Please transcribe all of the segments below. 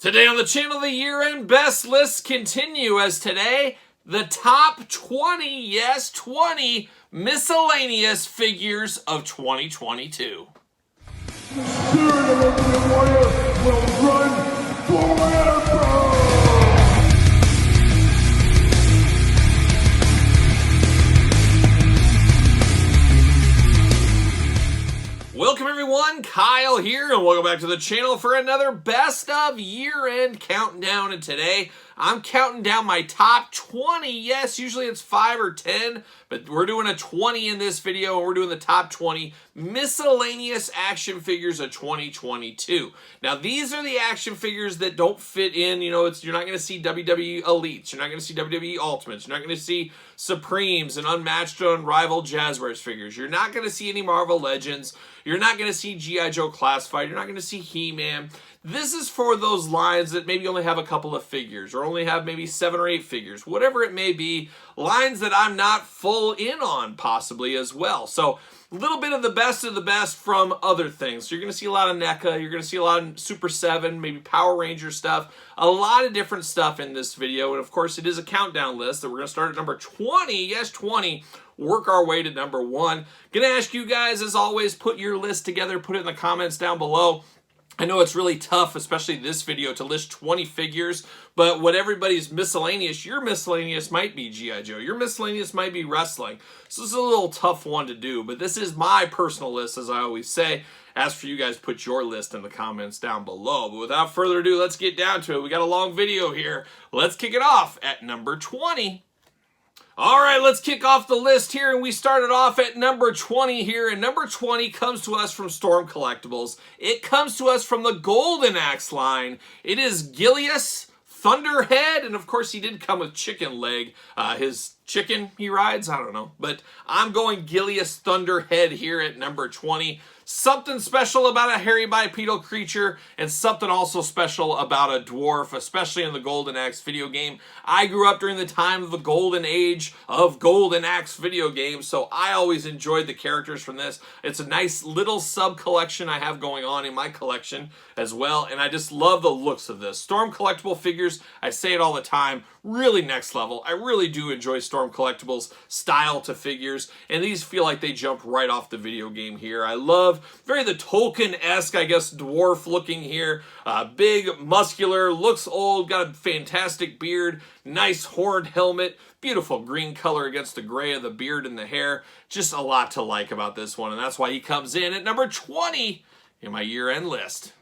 Today on the channel, the year-end best lists continue, as today, the top 20, yes, 20 miscellaneous figures of 2022. The spirit of Ultimate Warrior will run forever! Welcome everyone, Kyle here, and welcome back to the channel for another best of year-end countdown. And today, I'm counting down my top 20. Yes, usually it's 5 or 10, but we're doing a 20 in this video, and we're doing the top 20 miscellaneous action figures of 2022. Now, these are the action figures that don't fit in, you're not going to see WWE Elites, you're not going to see WWE Ultimates, you're not going to see Supremes and Unmatched and Unrivaled Jazzwares figures, you're not going to see any Marvel Legends, you're not going to see G.I. Joe Classified, you're not going to see He-Man. This is for those lines that maybe only have a couple of figures, or only have maybe 7 or 8 figures, whatever it may be, lines that I'm not full in on possibly as well. So a little bit of the best from other things. So you're going to see a lot of NECA, you're going to see a lot of Super 7, maybe Power Ranger stuff, a lot of different stuff in this video. And of course, it is a countdown list that we're going to start at number 20, yes, 20, work our way to number 1. Going to ask you guys, as always, put your list together, put it in the comments down below. I know it's really tough, especially this video, to list 20 figures, but what everybody's miscellaneous, your miscellaneous might be G.I. Joe, your miscellaneous might be wrestling. So this is a little tough one to do, but this is my personal list, as I always say. As for you guys, put your list in the comments down below. But without further ado, let's get down to it. We got a long video here. Let's kick it off at number 20. All right, let's kick off the list here, and we started off at number 20 here, and number 20 comes to us from Storm Collectibles. It comes to us from the Golden Axe line. It is Headless Thunderhead, and of course he did come with chicken leg. His chicken he rides, I don't know, but I'm going Headless Thunderhead here at number 20. Something special about a hairy bipedal creature, and something also special about a dwarf, especially in the Golden Axe video game. I grew up during the time of the golden age of Golden Axe video games, so I always enjoyed the characters from this. It's a nice little sub-collection I have going on in my collection as well, and I just love the looks of this. Storm Collectible figures, I say it all the time, really next level. I really do enjoy Storm Collectibles style to figures, and these feel like they jumped right off the video game here. I love very the Tolkien-esque, I guess, dwarf looking here. Big, muscular, looks old, got a fantastic beard, nice horned helmet, beautiful green color against the gray of the beard and the hair. Just a lot to like about this one, and that's why he comes in at number 20 in my year-end list.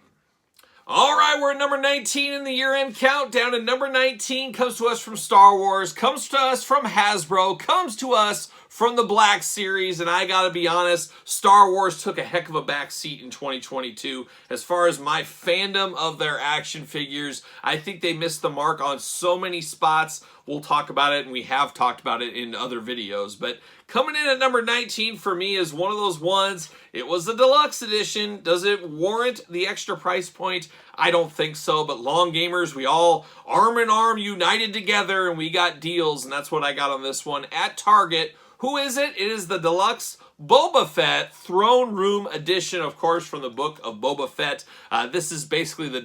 All right, we're at number 19 in the year-end countdown, and number 19 comes to us from Star Wars, comes to us from Hasbro, comes to us from the Black Series, and I gotta be honest, Star Wars took a heck of a back seat in 2022. As far as my fandom of their action figures, I think they missed the mark on so many spots. We'll talk about it, and we have talked about it in other videos, but coming in at number 19 for me is one of those ones. It was the deluxe edition. Does it warrant the extra price point? I don't think so, but Long Gamers, we all arm in arm united together, and we got deals, and that's what I got on this one at Target. Who is it? It is the deluxe Boba Fett Throne Room Edition, of course, from the book of Boba Fett. This is basically the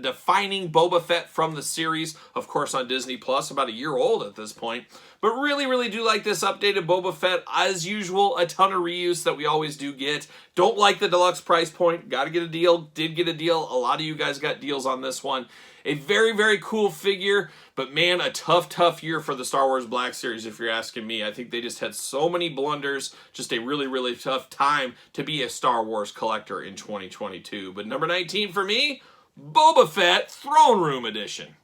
defining Boba Fett from the series, of course, on Disney Plus, about a year old at this point. But really do like this updated Boba Fett. As usual, a ton of reuse that we always do get. Don't like the deluxe price point. Got to get a deal. Did get a deal. A lot of you guys got deals on this one. A very cool figure, but man, a tough year for the Star Wars Black Series, if you're asking me. I think they just had so many blunders, just a really tough time to be a Star Wars collector in 2022. But number 19 for me, Boba Fett Throne Room Edition.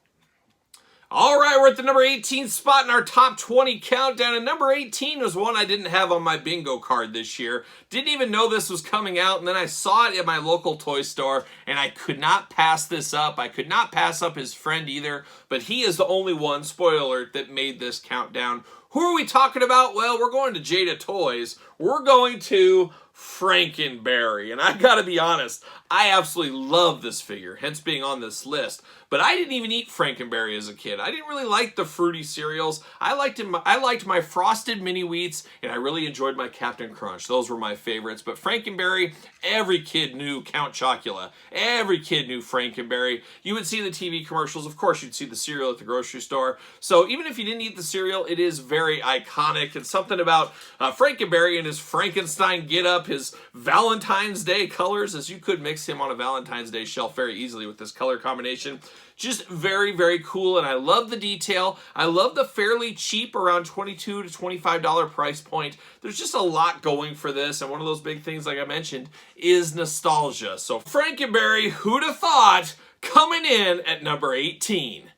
All right, we're at the number 18 spot in our top 20 countdown, and number 18 was one I didn't have on my bingo card this year. Didn't even know this was coming out, and then I saw it at my local toy store, and I could not pass this up. I could not pass up his friend either, but he is the only one, spoiler alert, that made this countdown. Who are we talking about? Well, we're going to Jada Toys. We're going to Frankenberry, and I gotta be honest, I absolutely love this figure, hence being on this list. But I didn't even eat Frankenberry as a kid. I didn't really like the fruity cereals. I liked my Frosted Mini Wheats, and I really enjoyed my Captain Crunch. Those were my favorites. But Frankenberry, every kid knew Count Chocula. Every kid knew Frankenberry. You would see the TV commercials. Of course, you'd see the cereal at the grocery store. So even if you didn't eat the cereal, it is very iconic. It's something about Frankenberry and his Frankenstein get-up, his Valentine's Day colors, as you could mix him on a Valentine's Day shelf very easily with this color combination. Just very, very cool, and I love the detail. I love the fairly cheap, around $22 to $25 price point. There's just a lot going for this, and one of those big things, like I mentioned, is nostalgia. So Frankenberry, who'd have thought, coming in at number 18.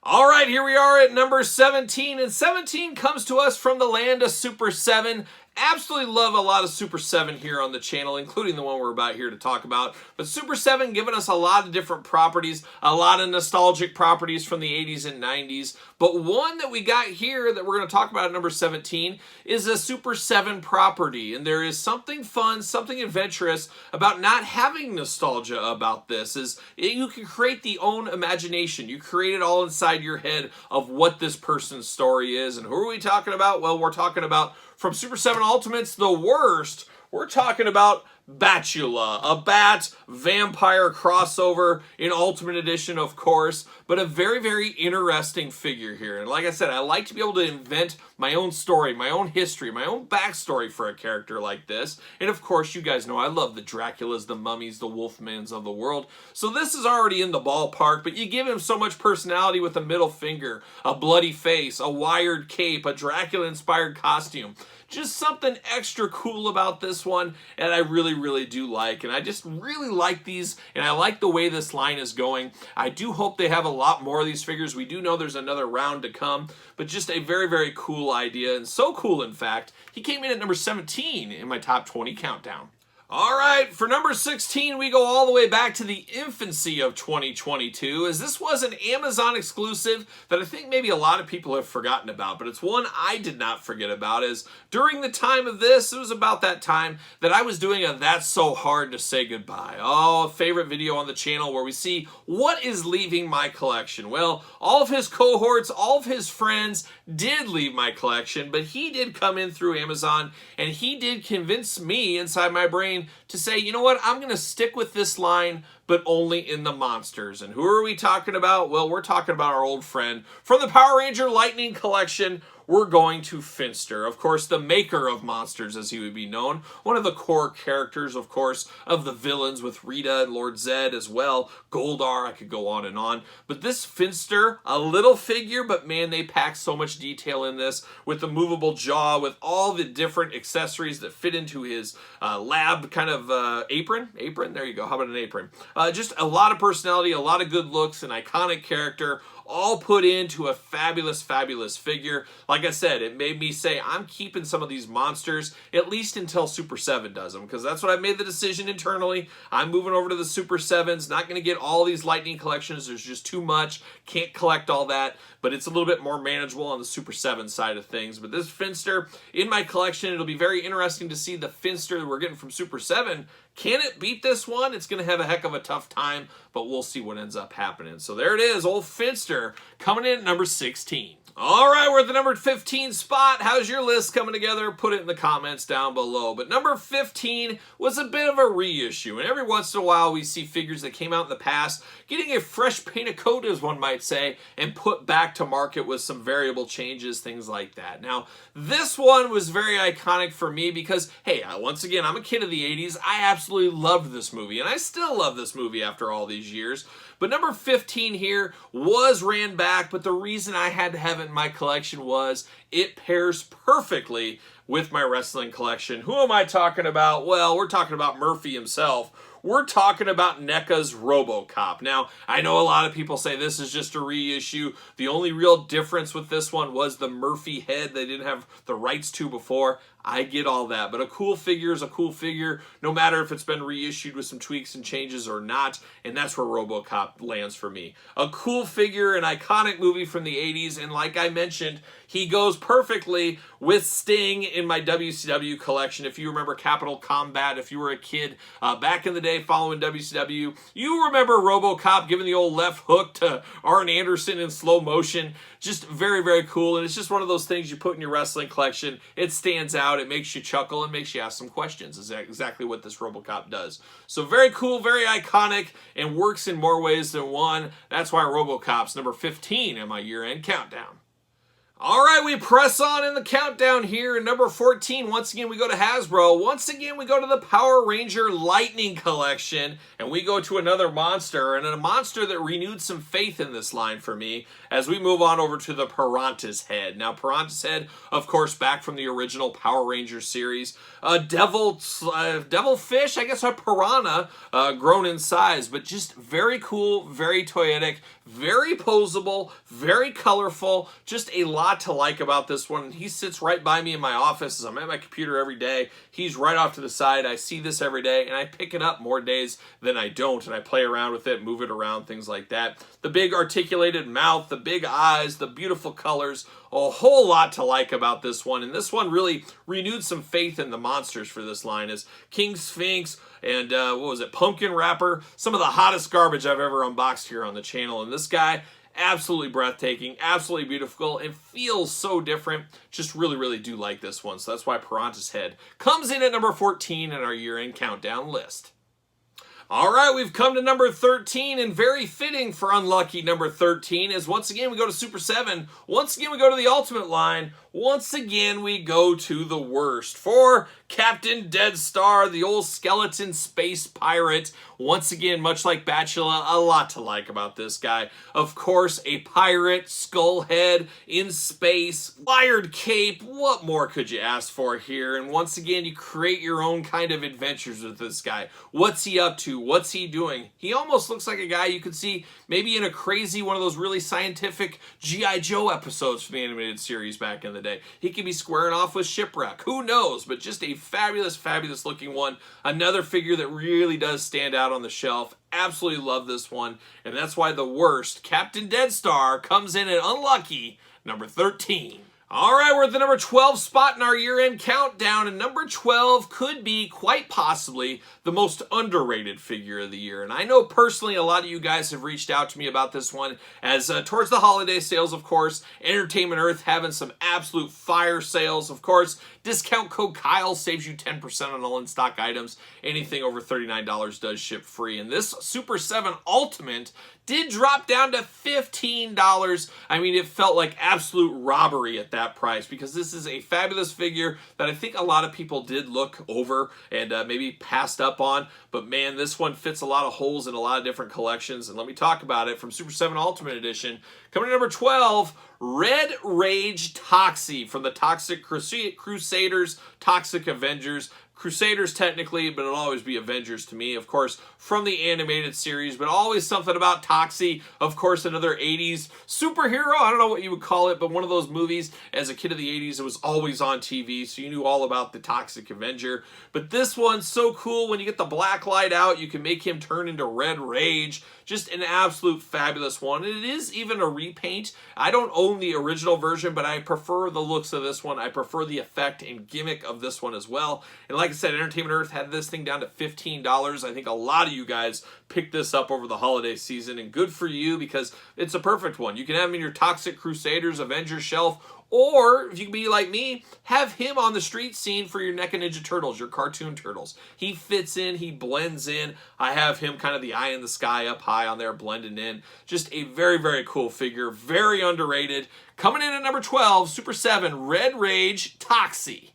All right, here we are at number 17, and 17 comes to us from the land of Super 7. Absolutely love a lot of Super 7 here on the channel, including the one we're about here to talk about. But Super 7 giving us a lot of different properties, a lot of nostalgic properties from the 80s and 90s. But one that we got here that we're going to talk about at number 17 is a Super 7 property. And there is something fun, something adventurous about not having nostalgia about this. You can create the own imagination. You create it all inside your head of what this person's story is. And who are we talking about? Well, we're talking about, from Super 7 Ultimates, the worst, we're talking about Batula, a bat vampire crossover in Ultimate Edition, of course, but a very, very interesting figure here. And like I said, I like to be able to invent my own story, my own history, my own backstory for a character like this. And of course, you guys know I love the Draculas, the Mummies, the Wolfmans of the world. So this is already in the ballpark, but you give him so much personality with a middle finger, a bloody face, a wired cape, a Dracula-inspired costume. Just something extra cool about this one, and I really, really do like. And I just really like these, and I like the way this line is going. I do hope they have a lot more of these figures. We do know there's another round to come, but just a very, very cool idea, and so cool, in fact, he came in at number 17 in my top 20 countdown. All right, for number 16, we go all the way back to the infancy of 2022, as this was an Amazon exclusive that I think maybe a lot of people have forgotten about, but it's one I did not forget about, as during the time of this, it was about that time that I was doing a That's So Hard to Say Goodbye. Oh, a favorite video on the channel where we see what is leaving my collection. Well, all of his cohorts, all of his friends did leave my collection, but he did come in through Amazon, and he did convince me inside my brain to say, you know what, I'm going to stick with this line, but only in the monsters. And who are we talking about? Well, we're talking about our old friend from the Power Ranger Lightning collection. We're going to Finster, of course, the maker of monsters, as he would be known. One of the core characters, of course, of the villains with Rita and Lord Zed as well. Goldar, I could go on and on. But this Finster, a little figure, but man, they pack so much detail in this with the movable jaw, with all the different accessories that fit into his lab kind of apron. Apron, there you go. How about an apron? Just a lot of personality, a lot of good looks, an iconic character, all put into a fabulous, fabulous figure. Like I said, it made me say, I'm keeping some of these monsters, at least until Super 7 does them, because that's what I made the decision internally. I'm moving over to the Super 7s, not going to get all these Lightning collections. There's just too much. Can't collect all that, but it's a little bit more manageable on the Super 7 side of things. But this Finster in my collection, it'll be very interesting to see the Finster that we're getting from Super 7. Can it beat this one? It's going to have a heck of a tough time, but we'll see what ends up happening. So there it is, old Finster coming in at number 16. All right, we're at the number 15 spot. How's your list coming together? Put it in the comments down below. But number 15 was a bit of a reissue. And every once in a while, we see figures that came out in the past getting a fresh paint of coat, as one might say, and put back to market with some variable changes, things like that. Now, this one was very iconic for me because, hey, once again, I'm a kid of the 80s. I absolutely loved this movie, and I still love this movie after all these years. But number 15 here was ran back, but the reason I had to have it in my collection was it pairs perfectly with my wrestling collection. Who am I talking about? Well, we're talking about Murphy himself. We're talking about NECA's RoboCop. Now, I know a lot of people say this is just a reissue. The only real difference with this one was the Murphy head they didn't have the rights to before. I get all that, but a cool figure is a cool figure, no matter if it's been reissued with some tweaks and changes or not, and that's where RoboCop lands for me. A cool figure, an iconic movie from the 80s, and like I mentioned, he goes perfectly with Sting in my WCW collection. If you remember Capital Combat, if you were a kid back in the day following WCW, you remember RoboCop giving the old left hook to Arn Anderson in slow motion. Just very, very cool, and it's just one of those things you put in your wrestling collection. It stands out, it makes you chuckle, and makes you ask some questions. Is exactly what this RoboCop does. So very cool, very iconic, and works in more ways than one. That's why RoboCop's number 15 in my year-end countdown. All right, we press on in the countdown here. In number 14, once again, we go to Hasbro. Once again, we go to the Power Ranger Lightning Collection, and we go to another monster, and a monster that renewed some faith in this line for me as we move on over to the Parata's Head. Now, Parata's Head, of course, back from the original Power Rangers series. A devilfish, I guess a piranha grown in size, but just very cool, very toyetic, very posable, very colorful, just a lot to like about this one. He sits right by me in my office as I'm at my computer every day. He's right off to the side. I see this every day, and I pick it up more days than I don't, and I play around with it, move it around, things like that. The big articulated mouth, the big eyes, the beautiful colors, a whole lot to like about this one, and this one really renewed some faith in the monsters for this line as King Sphinx and Pumpkin Wrapper, some of the hottest garbage I've ever unboxed here on the channel, and this guy, absolutely breathtaking, absolutely beautiful, and feels so different. Just really, really do like this one, so that's why Parata's Head comes in at number 14 in our year-end countdown list. All right, we've come to number 13, and very fitting for unlucky number 13 is once again we go to Super 7. Once again we go to the Ultimate line. Once again we go to the worst for Captain Dead Star, the old skeleton space pirate. Once again, much like Batula, a lot to like about this guy. Of course, a pirate, skull head, in space, wired cape. What more could you ask for here? And once again, you create your own kind of adventures with this guy. What's he up to? What's he doing? He almost looks like a guy you could see maybe in a crazy, one of those really scientific G.I. Joe episodes from the animated series back in the day. He could be squaring off with Shipwreck. Who knows? But just a fabulous, fabulous looking one. Another figure that really does stand out on the shelf. Absolutely love this one. And that's why the worst, Captain Dead Star, comes in at unlucky number 13. All right, we're at the number 12 spot in our year-end countdown, and number 12 could be, quite possibly, the most underrated figure of the year. And I know personally a lot of you guys have reached out to me about this one, as towards the holiday sales, of course, Entertainment Earth having some absolute fire sales. Of course, discount code Kyle saves you 10% on all in-stock items. Anything over $39 does ship free. And this Super 7 Ultimate did drop down to $15. I mean, it felt like absolute robbery at that price, because this is a fabulous figure that I think a lot of people did look over and maybe passed up on. But man, this one fits a lot of holes in a lot of different collections. And let me talk about it from Super 7 Ultimate Edition. Coming to number 12, Red Rage Toxie from the Toxic Crusaders, Toxic Avengers. Crusaders technically, but it'll always be Avengers to me, of course, from the animated series, but always something about Toxie. Of course, another 80s superhero, I don't know what you would call it, but one of those movies, as a kid of the 80s, it was always on TV, so you knew all about the Toxic Avenger. But this one's so cool. When you get the black light out, you can make him turn into Red Rage. Just an absolute fabulous one. And it is even a repaint. I don't own the original version, but I prefer the looks of this one. I prefer the effect and gimmick of this one as well. And like I said, Entertainment Earth had this thing down to $15. I think a lot of you guys picked this up over the holiday season, and good for you, because it's a perfect one. You can have him in your Toxic Crusaders Avengers shelf, or, if you can be like me, have him on the street scene for your NECA Ninja Turtles, your cartoon turtles. He fits in, he blends in. I have him kind of the eye in the sky up high on there, blending in. Just a very, very cool figure, very underrated. Coming in at number 12, Super 7, Red Rage Toxie.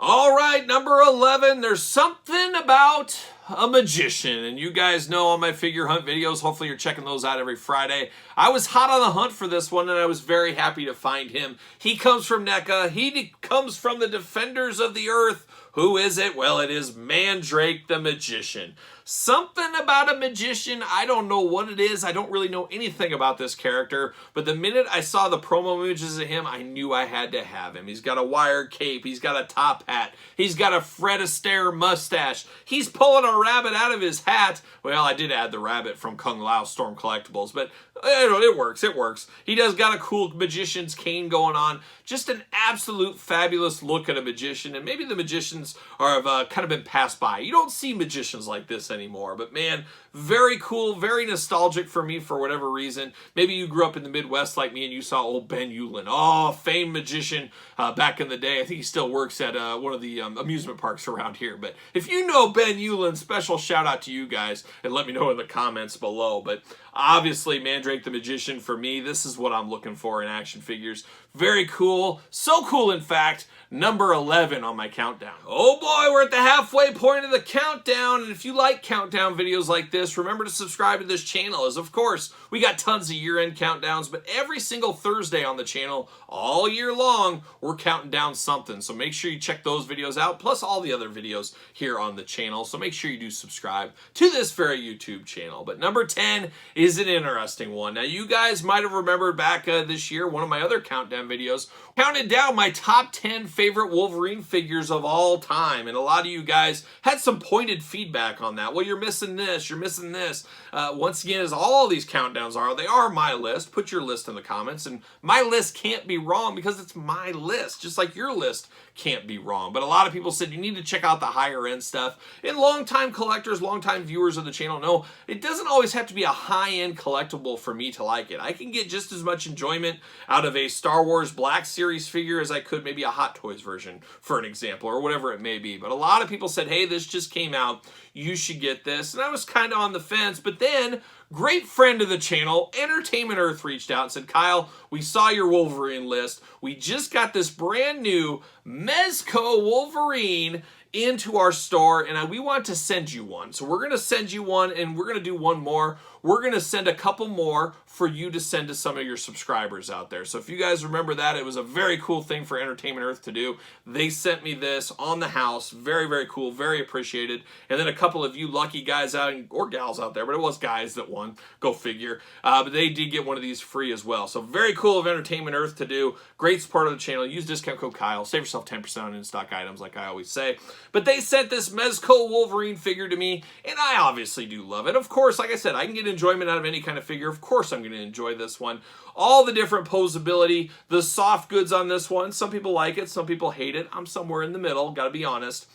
All right, number 11, there's something about a magician, and you guys know on my figure hunt videos, hopefully you're checking those out every Friday. I was hot on the hunt for this one, and I was very happy to find him. He comes from NECA. He comes from the Defenders of the Earth Who is it? Well, it is Mandrake the Magician. Something about a magician, I don't know what it is. I don't really know anything about this character, but the minute I saw the promo images of him, I knew I had to have him. He's got a wire cape, he's got a top hat, he's got a Fred Astaire mustache, he's pulling a rabbit out of his hat. Well, I did add the rabbit from Kung Lao Storm Collectibles, but it works, it works. He does got a cool magician's cane going on. Just an absolute fabulous look at a magician, and maybe the magicians have kind of been passed by. You don't see magicians like this anymore, but man, very cool, very nostalgic for me for whatever reason. Maybe you grew up in the Midwest like me and you saw old Ben Ullin, famed magician back in the day. I think he still works at one of the amusement parks around here, but if you know Ben Ullin, special shout out to you guys, and let me know in the comments below. But obviously, Mandrake the Magician, for me, this is what I'm looking for in action figures. Very cool. So cool, in fact, number 11 on my countdown. Oh boy, we're at the halfway point of the countdown, and if you like countdown videos like this, remember to subscribe to this channel, as of course, we got tons of year-end countdowns, but every single Thursday on the channel, all year long, we're counting down something, so make sure you check those videos out, plus all the other videos here on the channel, so make sure you do subscribe to this very YouTube channel. But number 10 is an interesting one. Now, you guys might have remembered back this year, one of my other countdown videos, counted down my top 10 favorite Wolverine figures of all time, and a lot of you guys had some pointed feedback on that. Well, you're missing this, you're missing this. Once again, as all these countdowns are, they are my list. Put your list in the comments, and my list can't be wrong because it's my list, just like your list can't be wrong. But a lot of people said you need to check out the higher end stuff, and longtime collectors, longtime viewers of the channel know it doesn't always have to be a high-end collectible for me to like it. I can get just as much enjoyment out of a Star Wars Black Series figure as I could maybe a Hot Toys version, for an example, or whatever it may be. But a lot of people said, hey, this just came out, you should get this, and I was kind of on the fence. But then great friend of the channel, Entertainment Earth, reached out and said, Kyle, we saw your Wolverine list. We just got this brand new Mezco Wolverine into our store, and we want to send you one. So we're going to send you one, and we're going to do one more. We're going to send a couple more for you to send to some of your subscribers out there. So if you guys remember that, it was a very cool thing for Entertainment Earth to do. They sent me this on the house. Very, very cool. Very appreciated. And then a couple of you lucky guys out, or gals out there, but it was guys that won. Go figure. But they did get one of these free as well. So very cool of Entertainment Earth to do. Great support of the channel. Use discount code Kyle. Save yourself 10% on in-stock items, like I always say. But they sent this Mezco Wolverine figure to me, and I obviously do love it. Of course, like I said, I can get enjoyment out of any kind of figure. Of course I'm going to enjoy this one. All the different posability, the soft goods on this one. Some people like it, some people hate it. I'm somewhere in the middle, gotta be honest.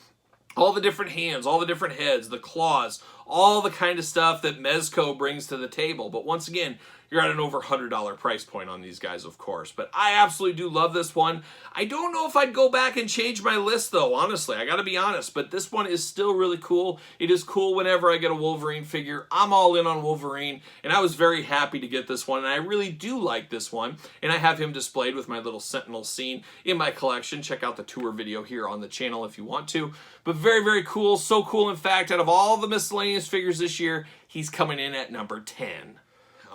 All the different hands, all the different heads, the claws, all the kind of stuff that Mezco brings to the table. But once again, you're at an over $100 price point on these guys, of course. But I absolutely do love this one. I don't know if I'd go back and change my list, though, honestly. I got to be honest. But this one is still really cool. It is cool whenever I get a Wolverine figure. I'm all in on Wolverine, and I was very happy to get this one. And I really do like this one. And I have him displayed with my little Sentinel scene in my collection. Check out the tour video here on the channel if you want to. But very, very cool. So cool, in fact, out of all the miscellaneous figures this year, he's coming in at number 10.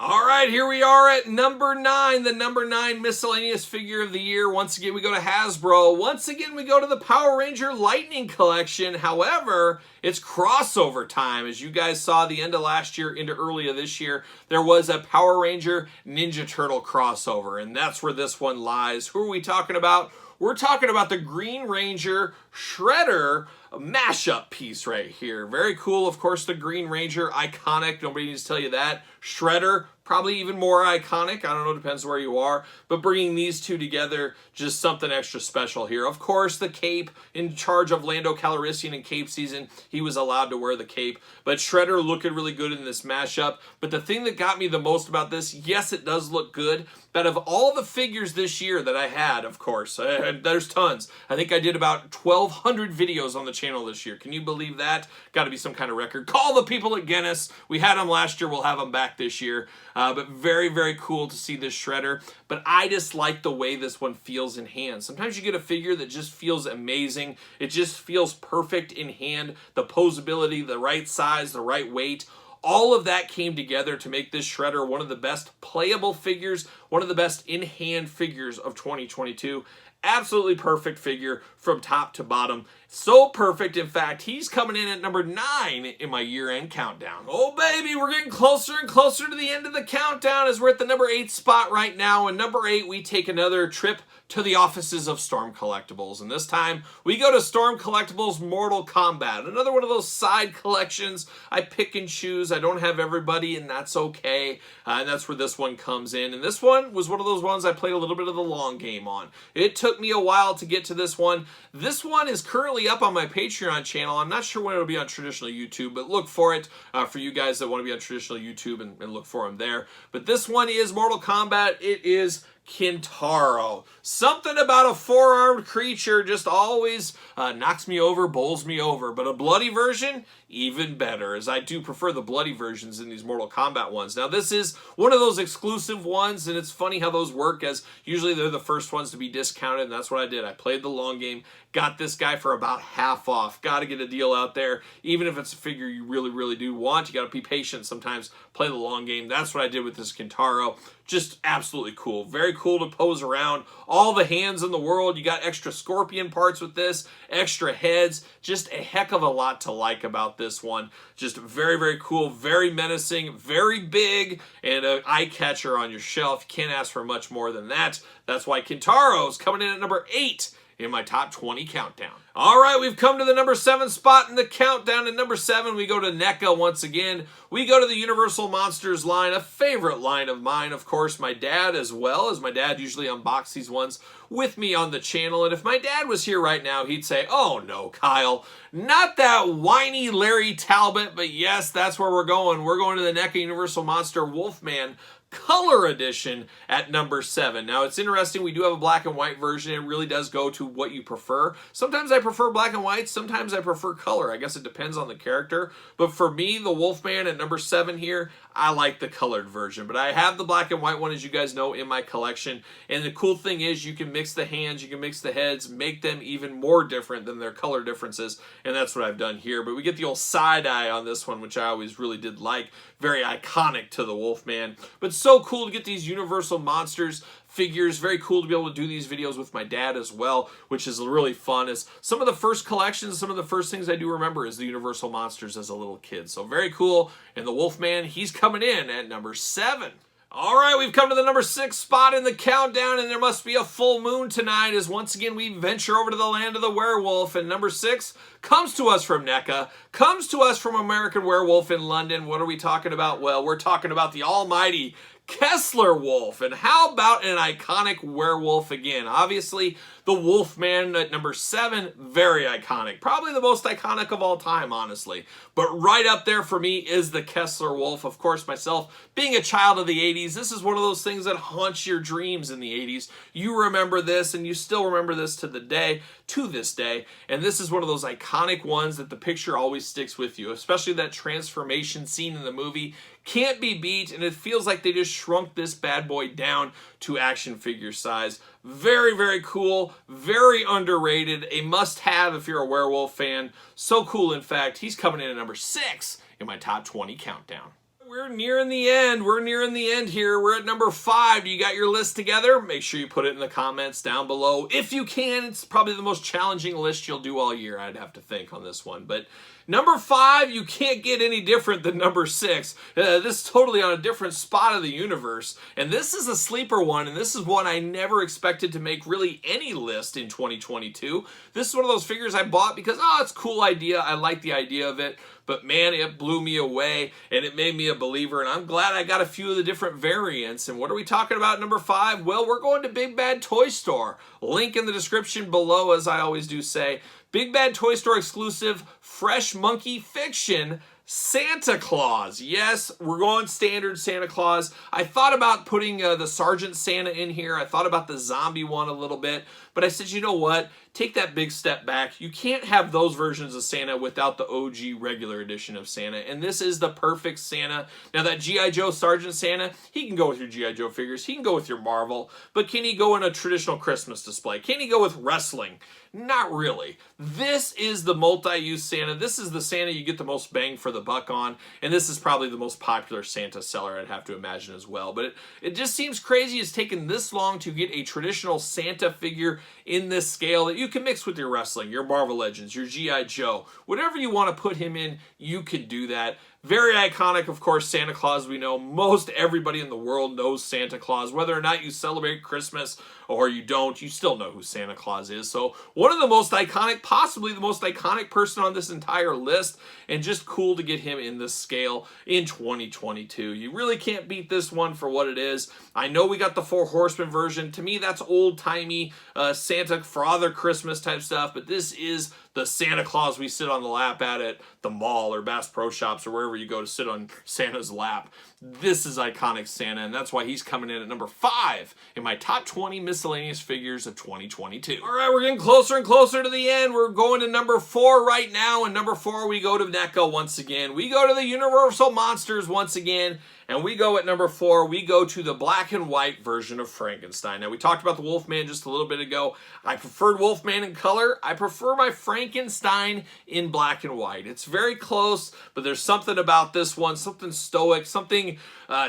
All right, here we are at number 9, the number 9 miscellaneous figure of the year. Once again, we go to Hasbro. Once again, we go to the Power Ranger Lightning Collection. However, it's crossover time. As you guys saw the end of last year into earlier this year, there was a Power Ranger Ninja Turtle crossover, and that's where this one lies. Who are we talking about? We're talking about the Green Ranger Shredder mashup piece right here. Very cool, of course, the Green Ranger, iconic. Nobody needs to tell you that. Shredder, probably even more iconic. I don't know, depends where you are. But bringing these two together, just something extra special here. Of course, the cape, in charge of Lando Calrissian in cape season, he was allowed to wear the cape. But Shredder looking really good in this mashup. But the thing that got me the most about this, yes, it does look good. But of all the figures this year that I had, of course, there's tons. I think I did about 1,200 videos on the channel this year. Can you believe that? Got to be some kind of record. Call the people at Guinness. We had them last year. We'll have them back this year. But very, very cool to see this Shredder. But I just like the way this one feels in hand. Sometimes you get a figure that just feels amazing. It just feels perfect in hand. The posability, the right size, the right weight. All of that came together to make this Shredder one of the best playable figures, one of the best in-hand figures of 2022. Absolutely perfect figure from top to bottom. So perfect, in fact, he's coming in at number 9 in my year-end countdown. Oh baby, we're getting closer and closer to the end of the countdown as we're at the number 8 spot right now. And number 8, we take another trip to the offices of Storm Collectibles. And this time, we go to Storm Collectibles Mortal Kombat. Another one of those side collections. I pick and choose. I don't have everybody, and that's okay. And that's where this one comes in. And this one was one of those ones I played a little bit of the long game on. It took me a while to get to this one. This one is currently up on my Patreon channel. I'm not sure when it'll be on traditional YouTube, but look for it for you guys that want to be on traditional YouTube and look for them there. But this one is Mortal Kombat. It is Kintaro. Something about a 4-armed creature just always knocks me over, bowls me over. But a bloody version, even better, as I do prefer the bloody versions in these Mortal Kombat ones. Now, this is one of those exclusive ones, and it's funny how those work, as usually they're the first ones to be discounted, and that's what I did. I played the long game, got this guy for about half off. Got to get a deal out there. Even if it's a figure you really, really do want, you got to be patient sometimes, play the long game. That's what I did with this Kintaro. Just absolutely cool. Very cool to pose around. All the hands in the world. You got extra scorpion parts with this, extra heads. Just a heck of a lot to like about this one. Just very, very cool, very menacing, very big, and an eye catcher on your shelf. You can't ask for much more than that. That's why Kintaro's coming in at number 8 in my top 20 countdown. All right, we've come to the number 7 spot in the countdown. At number 7, we go to NECA once again. We go to the Universal Monsters line, a favorite line of mine, of course, my dad as well, as my dad usually unboxes these ones with me on the channel. And if my dad was here right now, he'd say, oh no, Kyle, not that whiny Larry Talbot, but yes, that's where we're going. We're going to the NECA Universal Monster Wolfman Color Edition at number 7. Now, it's interesting. We do have a black and white version. It really does go to what you prefer. Sometimes I prefer black and white. Sometimes I prefer color. I guess it depends on the character. But for me, the Wolfman at number 7 here, I like the colored version. But I have the black and white one, as you guys know, in my collection. And the cool thing is you can mix the hands, you can mix the heads, make them even more different than their color differences. And that's what I've done here. But we get the old side eye on this one, which I always really did like. Very iconic to the Wolfman. But so cool to get these Universal Monsters figures. Very cool to be able to do these videos with my dad as well, which is really fun. As some of the first collections, some of the first things I do remember is the Universal Monsters as a little kid. So very cool. And the Wolfman, he's coming in at number 7. All right, we've come to the number 6 spot in the countdown, and there must be a full moon tonight as once again we venture over to the land of the werewolf. And number 6 comes to us from NECA, comes to us from American Werewolf in London. What are we talking about? Well, we're talking about the almighty Kessler Wolf. And how about an iconic werewolf again? Obviously, the Wolfman at number 7, very iconic. Probably the most iconic of all time, honestly. But right up there for me is the Kessler Wolf. Of course, myself, being a child of the 80s, this is one of those things that haunts your dreams in the 80s. You remember this, and you still remember this to this day. And this is one of those iconic ones that the picture always sticks with you, especially that transformation scene in the movie. Can't be beat, and it feels like they just shrunk this bad boy down to action figure size. Very, very cool, very underrated, a must-have if you're a werewolf fan. So cool, in fact, he's coming in at number 6 in my top 20 countdown. We're nearing the end. We're nearing the end here. We're at number 5. You got your list together? Make sure you put it in the comments down below. If you can, it's probably the most challenging list you'll do all year, I'd have to think, on this one. But number 5, you can't get any different than number 6. This is totally on a different spot of the universe. And this is a sleeper one, and this is one I never expected to make really any list in 2022. This is one of those figures I bought because, oh, it's a cool idea. I like the idea of it. But man, it blew me away, and it made me a believer, and I'm glad I got a few of the different variants. And what are we talking about number 5? Well, we're going to Big Bad Toy Store. Link in the description below, as I always do say. Big Bad Toy Store exclusive, Fresh Monkey Fiction Santa Claus. Yes, we're going standard Santa Claus. I thought about putting the Sergeant Santa in here. I thought about the zombie one a little bit, but I said, you know what? take that big step back. You can't have those versions of Santa without the OG regular edition of Santa, and this is the perfect Santa. Now that G.I. Joe Sergeant Santa, he can go with your G.I. Joe figures, he can go with your Marvel, but can he go in a traditional Christmas display? Can he go with wrestling? Not really. This is the multi-use Santa. This is the Santa you get the most bang for the buck on, and this is probably the most popular Santa seller, I'd have to imagine as well. But it just seems crazy it's taken this long to get a traditional Santa figure in this scale that you can mix with your wrestling, your Marvel Legends, your G.I. Joe. Whatever you want to put him in, you can do that. Very iconic, of course, Santa Claus. We know most everybody in the world knows Santa Claus. Whether or not you celebrate Christmas or you don't, you still know who Santa Claus is. So one of the most iconic, possibly the most iconic person on this entire list, and just cool to get him in this scale in 2022. You really can't beat this one for what it is. I know we got the Four Horsemen version. To me, that's old-timey Santa Father Christmas type stuff, but this is the Santa Claus we sit on the lap at the mall or Bass Pro Shops or wherever you go to sit on Santa's lap. This is iconic Santa, and that's why he's coming in at number 5 in my top 20 miscellaneous figures of 2022. All right, we're getting closer and closer to the end. We're going to number 4 right now, and number 4 we go to NECA once again. We go to the Universal Monsters once again, and we go at number 4, we go to the black and white version of Frankenstein. Now, we talked about the Wolfman just a little bit ago. I preferred Wolfman in color. I prefer my Frankenstein in black and white. It's very close, but there's something about this one, something stoic, something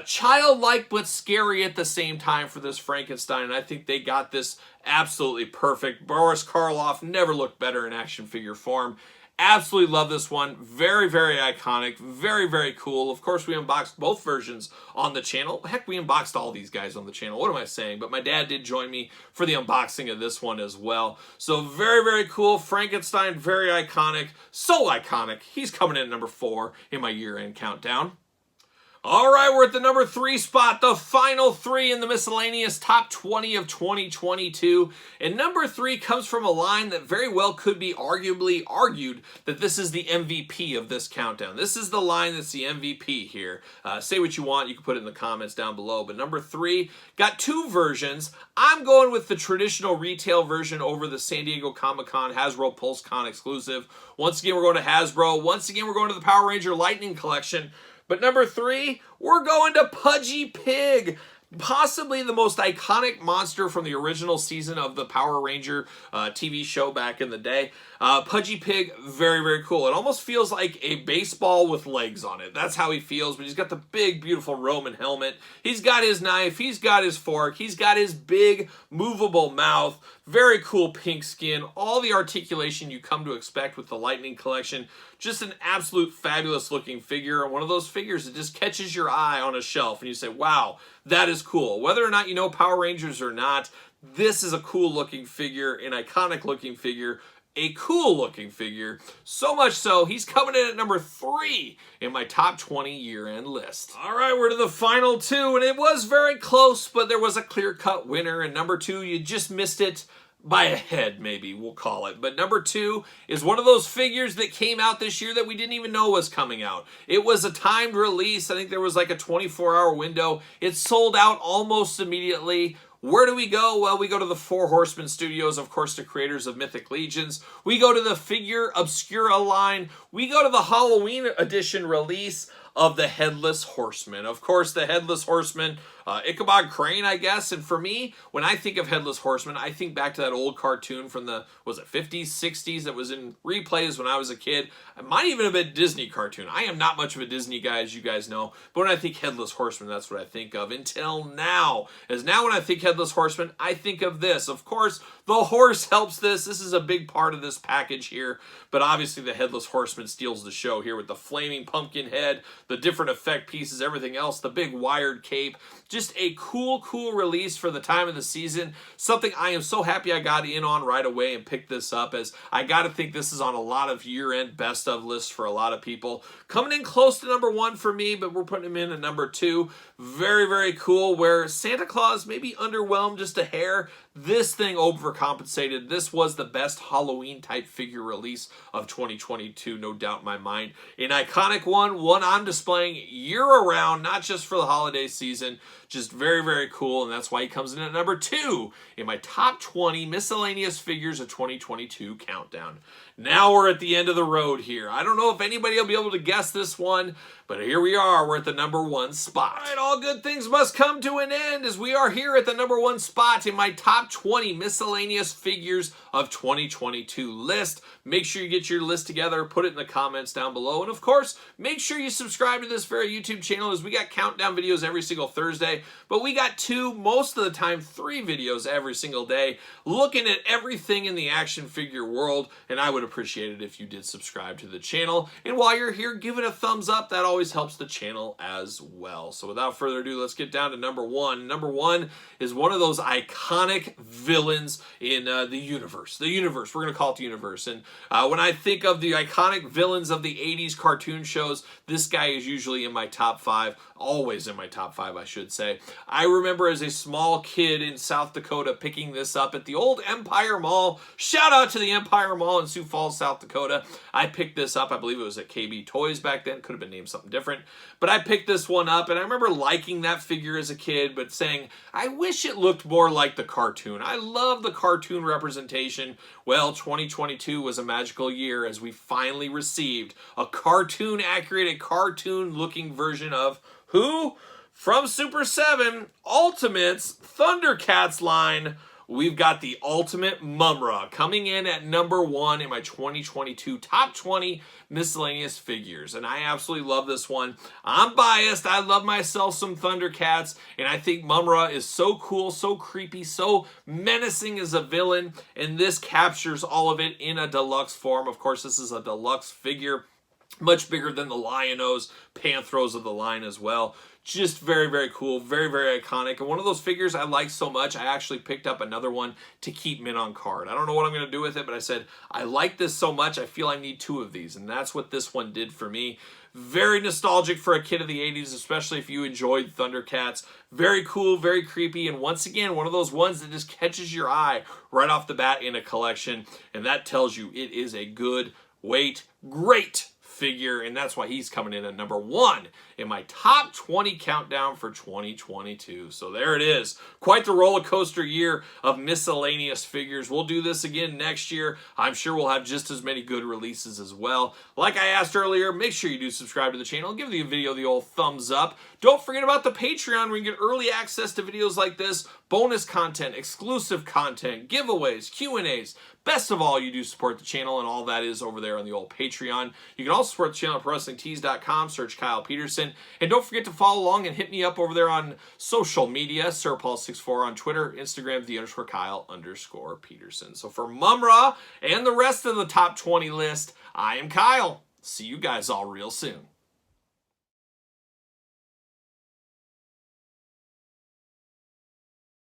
childlike but scary at the same time for this Frankenstein, and I think they got this absolutely perfect. Boris Karloff never looked better in action figure form. Absolutely love this one. Very, very iconic. Very, very cool. Of course, we unboxed both versions on the channel. Heck, we unboxed all these guys on the channel. What am I saying? But my dad did join me for the unboxing of this one as well. So very, very cool. Frankenstein, very iconic. So iconic. He's coming in at number 4 in my year-end countdown. All right, we're at the number 3 spot, the final 3 in the miscellaneous top 20 of 2022. And number 3 comes from a line that very well could be arguably argued that this is the MVP of this countdown. This is the line that's the MVP here. Say what you want. You can put it in the comments down below. But number 3 got 2 versions. I'm going with the traditional retail version over the San Diego Comic-Con Hasbro PulseCon exclusive. Once again, we're going to Hasbro. Once again, we're going to the Power Ranger Lightning Collection. But number 3, we're going to Pudgy Pig. Possibly the most iconic monster from the original season of the Power Ranger TV show back in the day. Pudgy Pig, very, very cool. It almost feels like a baseball with legs on it. That's how he feels, but he's got the big, beautiful Roman helmet. He's got his knife. He's got his fork. He's got his big, movable mouth. Very cool pink skin. All the articulation you come to expect with the Lightning Collection. Just an absolute fabulous looking figure. One of those figures that just catches your eye on a shelf and you say, wow, that is cool. Whether or not you know Power Rangers or not, this is a cool looking figure, an iconic looking figure, a cool looking figure. So much so, he's coming in at number 3 in my top 20 year-end list. All right, we're to the final 2, and it was very close, but there was a clear-cut winner. And number 2, you just missed it by a head, maybe we'll call it. But number 2 is one of those figures that came out this year that we didn't even know was coming out. It was a timed release. I think there was like a 24-hour window. It sold out almost immediately. Where do we go? Well, we go to the Four Horsemen Studios, of course, the creators of Mythic Legions. We go to the Figure Obscura line. We go to the Halloween edition release of the Headless Horseman. Of course, the Headless Horseman, Ichabod Crane, I guess. And for me, when I think of Headless Horseman, I think back to that old cartoon from the, was it 50s, 60s that was in replays when I was a kid. It might even have been a Disney cartoon. I am not much of a Disney guy, as you guys know. But when I think Headless Horseman, that's what I think of. Until now. As now when I think Headless Horseman, I think of this. Of course, the horse helps this. This is a big part of this package here. But obviously the Headless Horseman steals the show here with the flaming pumpkin head, the different effect pieces, everything else, the big wired cape. Just a cool, cool release for the time of the season. Something I am so happy I got in on right away and picked this up, as I got to think this is on a lot of year-end best of lists for a lot of people. Coming in close to number 1 for me, but we're putting him in at number 2. Very, very cool, where Santa Claus maybe underwhelmed just a hair. This thing overcompensated. This was the best Halloween-type figure release of 2022, no doubt in my mind. An iconic one I'm displaying year-round, not just for the holiday season. Just very, very cool, and that's why he comes in at number 2 in my top 20 miscellaneous figures of 2022 countdown. Now we're at the end of the road here. I don't know if anybody will be able to guess this one, but here we are. We're at the number 1 spot. All right, all good things must come to an end as we are here at the number 1 spot in my top 20 miscellaneous figures of 2022 list. Make sure you get your list together, put it in the comments down below, and of course, make sure you subscribe to this very YouTube channel as we got countdown videos every single Thursday, but we got 2, most of the time 3 videos every single day looking at everything in the action figure world, and I would appreciate it if you did subscribe to the channel. And while you're here, give it a thumbs up. That always helps the channel as well. So without further ado, let's get down to number 1. Number 1 is one of those iconic villains in the universe. The universe. We're going to call it the universe. And when I think of the iconic villains of the 80s cartoon shows, this guy is usually in my top 5. Always in my top 5, I should say. I remember as a small kid in South Dakota picking this up at the old Empire Mall. Shout out to the Empire Mall in Sioux Falls, South Dakota. I picked this up. I believe it was at KB Toys back then. Could have been named something different. But I picked this one up, and I remember liking that figure as a kid, but saying, I wish it looked more like the cartoon. I love the cartoon representation. Well, 2022 was a magical year as we finally received a cartoon-accurate, a cartoon-looking version of who? From Super 7, Ultimates Thundercats line, we've got the Ultimate Mumm-Ra coming in at number 1 in my 2022 top 20 miscellaneous figures. And I absolutely love this one. I'm biased. I love myself some Thundercats. And I think Mumm-Ra is so cool, so creepy, so menacing as a villain. And this captures all of it in a deluxe form. Of course, this is a deluxe figure. Much bigger than the Lion-O's, Panthros of the line as well. Just very, very cool. Very, very iconic. And one of those figures I like so much, I actually picked up another one to keep mint on card. I don't know what I'm going to do with it, but I said, I like this so much, I feel I need 2 of these. And that's what this one did for me. Very nostalgic for a kid of the 80s, especially if you enjoyed Thundercats. Very cool, very creepy, and once again, one of those ones that just catches your eye right off the bat in a collection. And that tells you it is a good, great figure, and that's why he's coming in at number 1 in my top 20 countdown for 2022. So there it is. Quite the roller coaster year of miscellaneous figures. We'll do this again next year. I'm sure we'll have just as many good releases as well. Like I asked earlier, make sure you do subscribe to the channel. Give the video the old thumbs up. Don't forget about the Patreon where you get early access to videos like this, bonus content, exclusive content, giveaways, Q&As. Best of all, you do support the channel, and all that is over there on the old Patreon. You can also support the channel at ProWrestlingTees.com, search Kyle Peterson. And don't forget to follow along and hit me up over there on social media, SirPaul64 on Twitter, Instagram, _Kyle_Peterson. So for Mumm-Ra and the rest of the top 20 list, I am Kyle. See you guys all real soon.